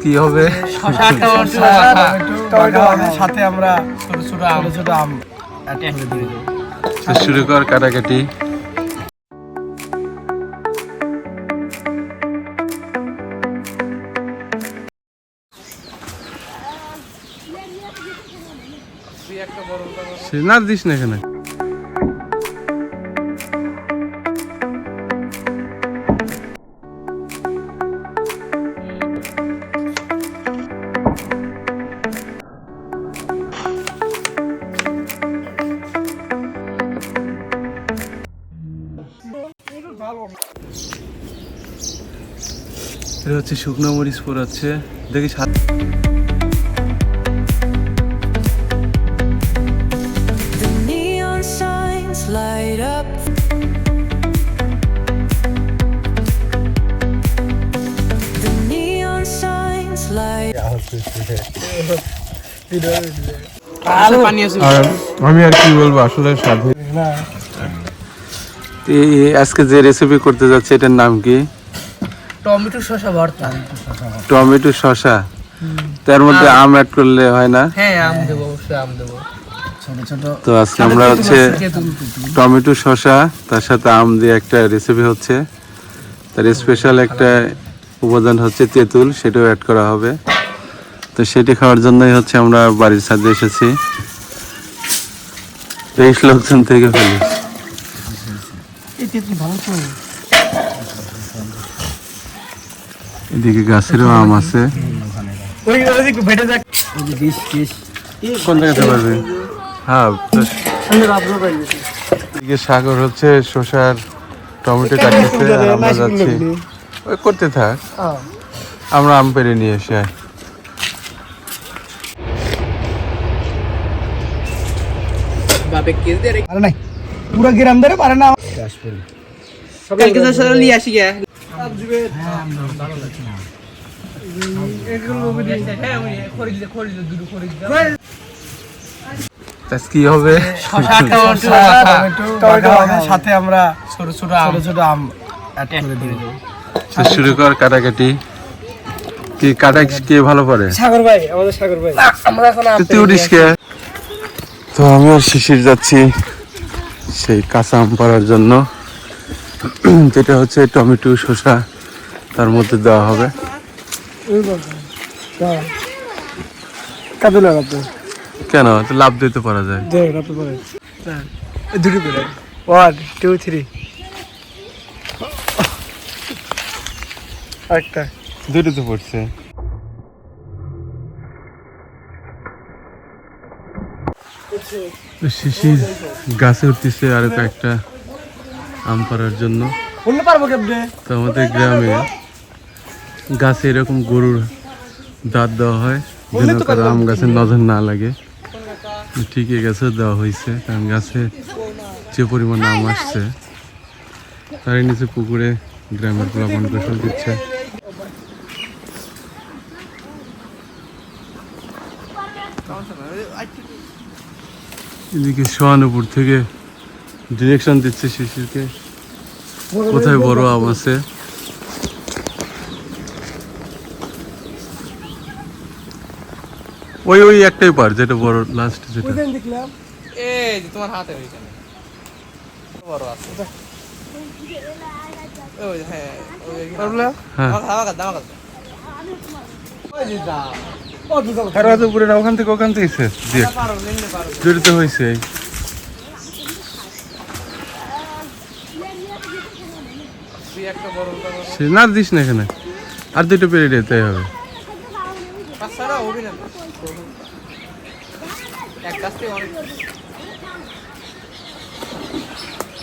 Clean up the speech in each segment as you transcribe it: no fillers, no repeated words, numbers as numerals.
কি হবে? সাথে আমরা ছোট আম অ্যাড করে দিব। তো শুরু কর কাটাকাটি। না দিস না এখানে। এটা হচ্ছে শুকনো মরিচ পোড়াচ্ছে, দেখি সাত। Light up. The neon signs light. আমি আর কি বলবো আসলে সাধু। আজকে যে রেসিপি করতে যাচ্ছে এটার নাম কি? টমেটো শসা ভর্তা। টমেটো শসা, তার মধ্যে আম অ্যাড করলে হয় না? হ্যাঁ, আম দেবো, অবশ্যই আম দেবো। তো আজকে আমরা হচ্ছে টমেটো শসা তার সাথে আম দিয়ে একটা রেসিপি হচ্ছে। তার স্পেশাল একটা উপাদান হচ্ছে তেঁতুল, সেটাও অ্যাড করা হবে। তো সেটি খাওয়ার জন্যই হচ্ছে আমরা বাড়ির ছাদে এসেছি। 23 লোকজন থেকে ফেলি। এদিকে গাছেরও আম আছে। কোন জায়গাতে পারবে? হ্যাঁ, এদিকে সাগর হচ্ছে শসার টমেটো কাটতেছে আর আমরা যাচ্ছি। ওই করতে থাক, আমরা আম পেড়ে নিয়ে এসে। পুরো গ্রাম ধরে পারে না। কালকে তো সব নিয়ে আসি গে। কি হবে? সাথে আমরা ছোট আম অ্যাড করে দিব। শুরু কর কাটাকাটি। কি কাটা কে ভালো পারে? সাগর ভাই, আমাদের সাগর ভাই। আমরা এখন তুই উঠিস কে? তো আমি আর শিশির যাচ্ছি সেই কাঁচা আম পাড়ার জন্য, যেটা হচ্ছে টমেটো শসা তার মধ্যে দেওয়া হবে। কেন লাভ দিতে পারা যায়? 1 2 3 একটা দুটো তো পড়ছে। শিশির গাছে উঠতেছে আরো কয়েকটা আম পাড়ার জন্য। তো আমাদের গ্রামে গাছে এরকম গরুর দাঁত দেওয়া হয় যেন কারো আম গাছের নজর না লাগে। ঠিকই গাছে দেওয়া হয়েছে, কারণ গাছে যে পরিমাণ আম আসছে তার নিচে পুকুরে গ্রামের প্লাবন গোসল দিচ্ছে। এদিকে সোহানুপুর থেকে ডিরেকশন দিচ্ছে শিশিরকে কোথায় বড় আম আছে। ওই একটাই পার যেটা বড় লাস্ট, যেটা এই যে তোমার হাতে ওইখানে বড় আছে। ওই হ্যাঁ, ওই হ্যাঁ ওখান থেকে জড়িত হয়েছে। না দিস না এখানে, আর দুটো পেরে দিতে হবে।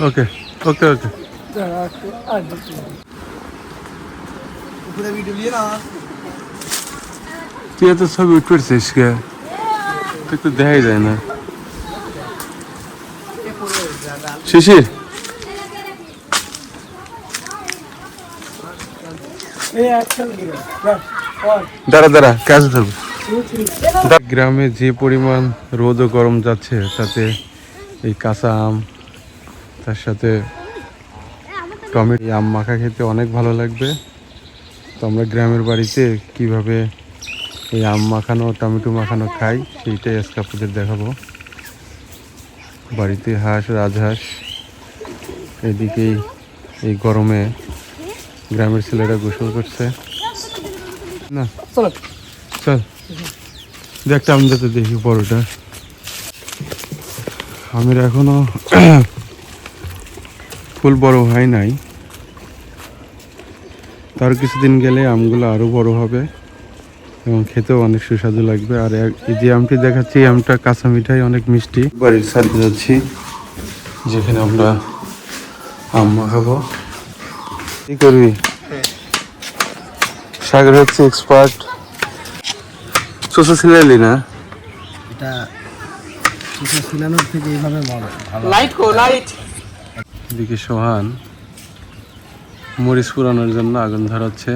ওকে ওকে ওকে। তুই এত ছবি উঠছিস কে? তুই তো দেখাই যায় না। শিশির দাঁড়া দাঁড়া, কাজ ধরবো। গ্রামে যে পরিমাণ রোদ ও গরম যাচ্ছে তাতে এই কাঁচা আম তার সাথে টমেটো আম মাখা খেতে অনেক ভালো লাগবে। তো আমরা গ্রামের বাড়িতে কিভাবে এই আম মাখানো টমেটো মাখানো খাই সেইটাই আজকে আপনাদের দেখাবো। বাড়িতে হাঁস রাজহাঁস, এদিকেই এই গরমে গ্রামের ছেলেরা গোসল করছে না। চলো চল দেখতে আমি যাতে দেখি বড়টা। আমের এখনো ফুল বড় হয় নাই, তার কিছুদিন গেলে আমগুলো আরো বড় হবে এবং খেতেও অনেক সুস্বাদু লাগবে। আর এই যে আমটি দেখাচ্ছি, আমটা কাঁচা মিঠাই, অনেক মিষ্টি। বাড়ির ছাদে যাচ্ছি যেখানে আমরা আম মাখাবো। কি করবি? সাগর হচ্ছে এক্সপার্ট। চোষা ছিলালি না? এটা কিছু ছিলানোর থেকে এইভাবে ভালো। লাইট কো লাইট। এদিকে সোহান মরিচ পুরানোর জন্য আগুন ধরাচ্ছে।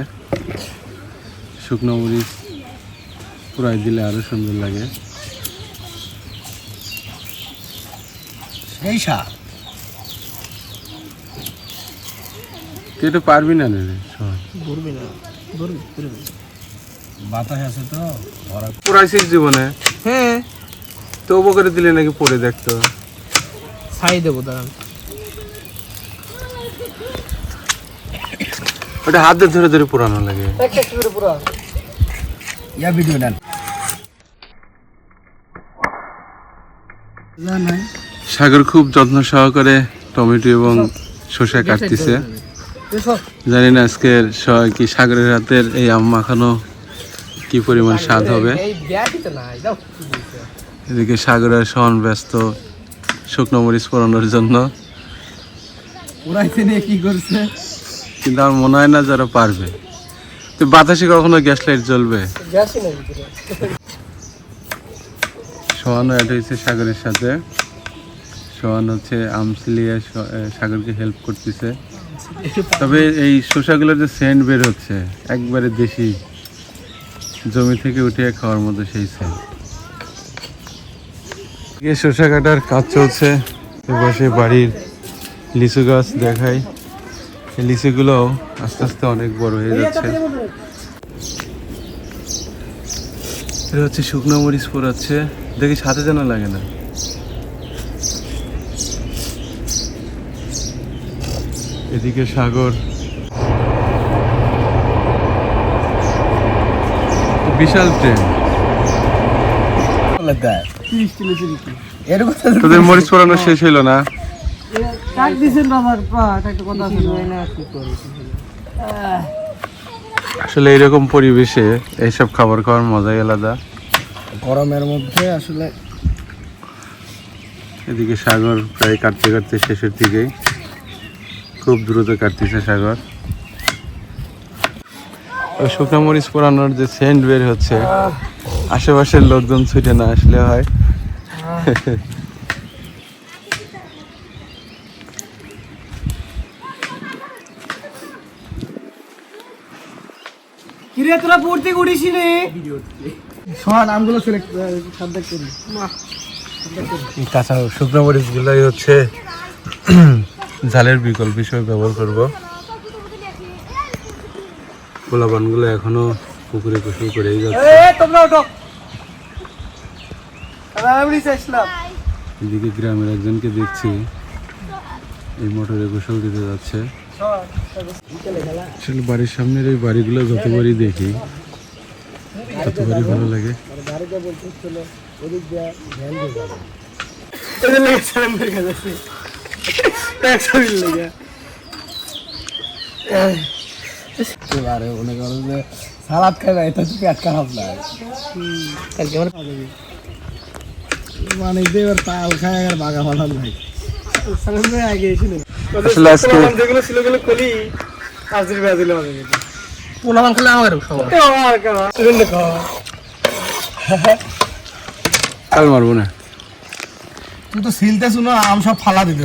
শুকনো মরিচ পুরাই দিলে আরো সুন্দর লাগে। এই সা তুই এটা পারবি না রে সোহান? করবি না, করবি বাতাস আছে তো ধরা। পুরাইছিস জীবনে? হ্যাঁ তো করে দিলে নাকি পরে দেখতো। ছাই দেবো দাঁড়ান। ওটা হাত দিয়ে ধরে ধরে পুরানো লাগে। ইয়া ভিডিও নেন। সাগর খুব যত্ন সহকারে টমেটো এবং শসা কাটতেছে। জানি না আজকের কি সাগরের হাতের এই আম মাখানো কি পরিমাণ স্বাদ হবে। এদিকে সাগরের সোহান ব্যস্ত শুকনো মরিচ পোড়ানোর জন্য। পুরাইতে নিয়ে কি করছে? কিন্তু আমার মনে হয় না যারা পারবে। তো বাতাসে কখনো গ্যাস লাইট জ্বলবে? সোহানও অ্যাড হয়েছে সাগরের সাথে। সোহান হচ্ছে আম ছিলিয়ে সাগরকে হেল্প করতেছে। তবে এই শসাগুলোর যে সেন্ট বের হচ্ছে একবারে দেশি, জমি থেকে উঠে খাওয়ার মতো সেই সেন্ট। শসা কাটার কাজ চলছে। পাশে বাড়ির লিচু গাছ দেখাই। এই লিচুগুলো আস্তে আস্তে অনেক বড় হয়ে যাচ্ছে। এটা হচ্ছে শুকনো মরিচ পোড়াচ্ছে, দেখি সাথে যেন লাগে না। এদিকে সাগর বিশাল ট্রেন। তোদের মরিচ পোড়ানো শেষ হইলো না? আসলে এরকম পরিবেশে এইসব খাবার খাওয়ার মজাই আলাদা। গরমের মধ্যে আসলে। এদিকে সাগর প্রায় কাটতে কাটতে শেষের দিকেই, খুব দ্রুত কাটতেছে সাগর। শুকনো মরিচ পোড়ানোর যে সেন্ট বের হচ্ছে, আশেপাশের লোকজন ছুটে না আসলে হয়। কিরে তোরা পড়তে উড়িসিলে সোহান আমগুলো সিলেক্ট সাবজেক্ট করি। এই কাঁচা শুকনো মরিচ গুলাই হচ্ছে ঝালের বিকল্প হিসেবে ব্যবহার করব। পোলাপানগুলো এখনো পুকুরে গোসল করেই যাচ্ছে। এদিকে গ্রামের একজনকে দেখছি এই মোটরে গোসল দিতে যাচ্ছে। আসলে বাড়ির সামনের এই বাড়িগুলো যতবারই দেখি ততবারই ভালো লাগে। সালাদ খাই না, এটা পেট খারাপ না। মানে এবার তাল খায় আর বাগা ফালান ভাই। আগে এসে যেগুলো ছিল গুলো কলি পোলামান খেলে আমার কাল মারবো না। তুই তো সিলতে শুনো আম সব ফালা দিতে।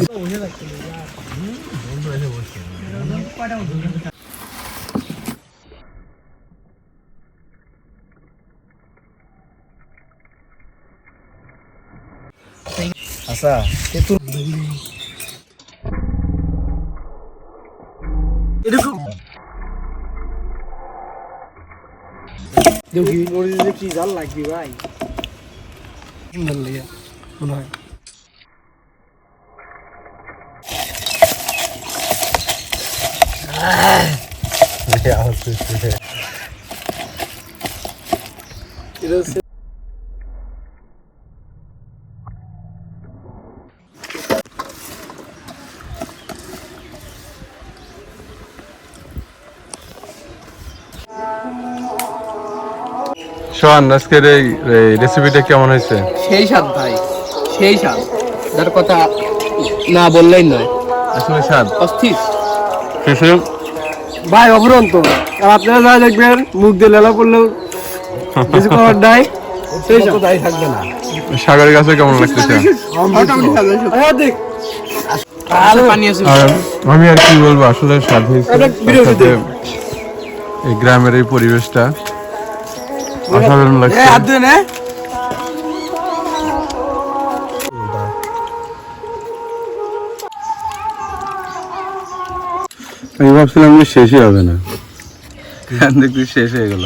আচ্ছা দেখি মরিচে কি ঝাল লাগবে ভাই সুন্দর লাগে মনে হয় এটা হচ্ছে সোহান, আজকের এই রেসিপিটা কেমন হয়েছে? সেই স্বাদ ভাই, সেই স্বাদ, যার কথা না বললেই নয়। আসলে স্বাদ অস্থির শেষে ভাই, অপরন্ত। আর আপনারা যা দেখবেন মুখ দিয়ে লেলা পড়লেও কিছু করার নাই, সেই স্বাদ তাই থাকবে না। সাগরের কাছে কেমন লাগতেছে? আর আমি আর কি বলবো, আসলে স্বাদ হয়েছে। তার সাথে এই গ্রামের এই পরিবেশটা অসাধারণ লাগছে। আমি ভাবছিলাম যে শেষই হবে না, দেখবি শেষ হয়ে গেল।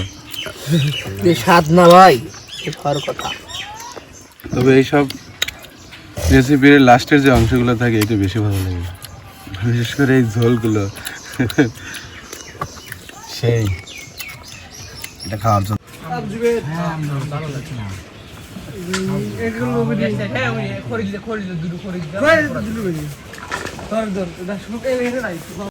স্বাদ না ভাই, হওয়ার কথা। তবে এইসব রেসিপির লাস্টের যে অংশগুলো থাকে এটা বেশি ভালো লাগে, বিশেষ করে এই ঝোলগুলো। সেই এটা খাওয়ার জন্য